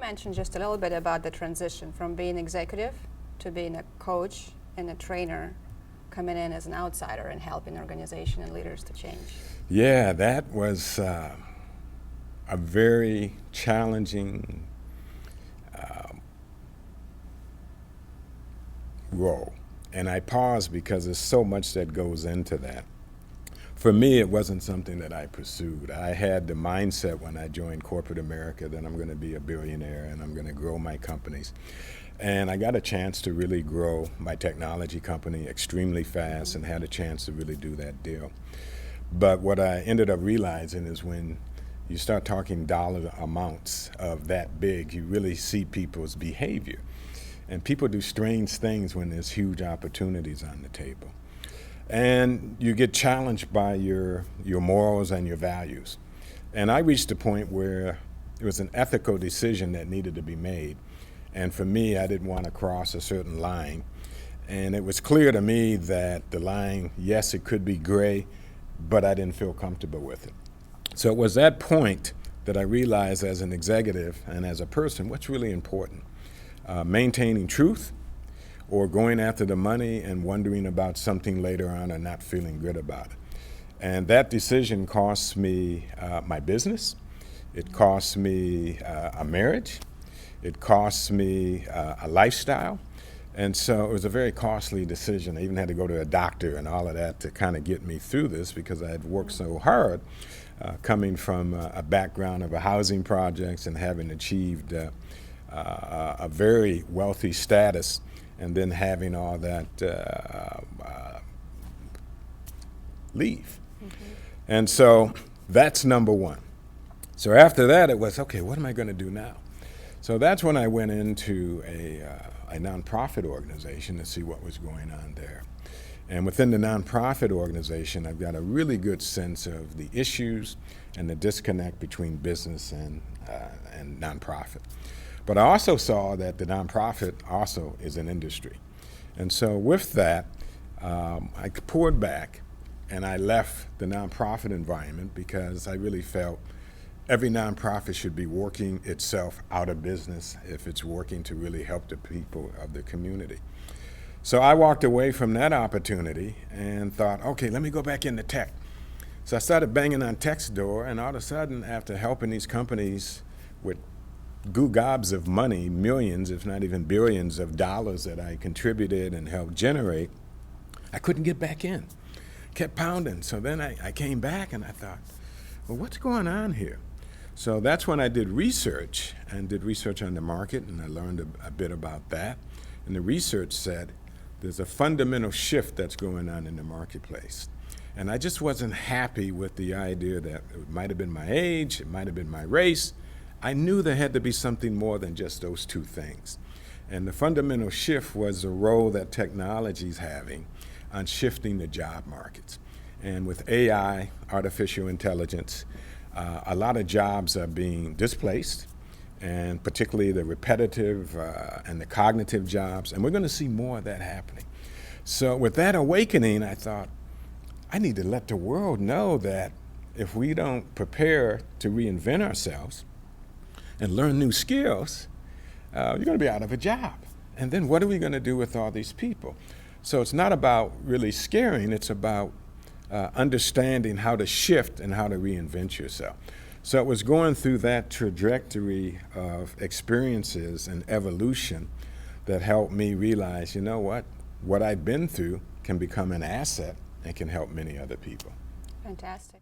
mention just a little bit about the transition from being executive to being a coach and a trainer, coming in as an outsider and helping organization and leaders to change? Yeah, that was a very challenging role. And I pause because there's so much that goes into that. For me, it wasn't something that I pursued. I had the mindset when I joined corporate America that I'm going to be a billionaire and I'm going to grow my companies. And I got a chance to really grow my technology company extremely fast and had a chance to really do that deal. But what I ended up realizing is when you start talking dollar amounts of that big, you really see people's behavior. And people do strange things when there's huge opportunities on the table. And you get challenged by your morals and your values. And I reached a point where it was an ethical decision that needed to be made. And for me, I didn't want to cross a certain line. And it was clear to me that the line, yes, it could be gray, but I didn't feel comfortable with it. So it was that point that I realized as an executive and as a person, what's really important? Maintaining truth or going after the money and wondering about something later on and not feeling good about it. And that decision cost me my business. It cost me a marriage. It cost me a lifestyle. And so it was a very costly decision. I even had to go to a doctor and all of that to kind of get me through this because I had worked so hard coming from a background of a housing projects and having achieved a very wealthy status and then having all that leave. Mm-hmm. And so that's number one. So after that, it was, okay, what am I going to do now? So that's when I went into a nonprofit organization to see what was going on there. And within the nonprofit organization, I've got a really good sense of the issues and the disconnect between business and nonprofit. But I also saw that the nonprofit also is an industry. And so with that, I poured back and I left the nonprofit environment because I really felt every nonprofit should be working itself out of business if it's working to really help the people of the community. So I walked away from that opportunity and thought, okay, let me go back into tech. So I started banging on tech's door, and all of a sudden, after helping these companies with goo gobs of money, millions, if not even billions of dollars that I contributed and helped generate, I couldn't get back in. Kept pounding. So then I came back and I thought, well, what's going on here? So that's when I did research and did research on the market, and I learned a bit about that. And the research said there's a fundamental shift that's going on in the marketplace. And I just wasn't happy with the idea that it might have been my age, it might have been my race. I knew there had to be something more than just those two things. And the fundamental shift was the role that technology is having on shifting the job markets. And with AI, artificial intelligence, a lot of jobs are being displaced, and particularly the repetitive and the cognitive jobs, and we're going to see more of that happening. So with that awakening, I thought, I need to let the world know that if we don't prepare to reinvent ourselves and learn new skills, you're going to be out of a job. And then what are we going to do with all these people? So it's not about really scaring, it's about understanding how to shift and how to reinvent yourself. So it was going through that trajectory of experiences and evolution that helped me realize, you know what I've been through can become an asset and can help many other people. Fantastic.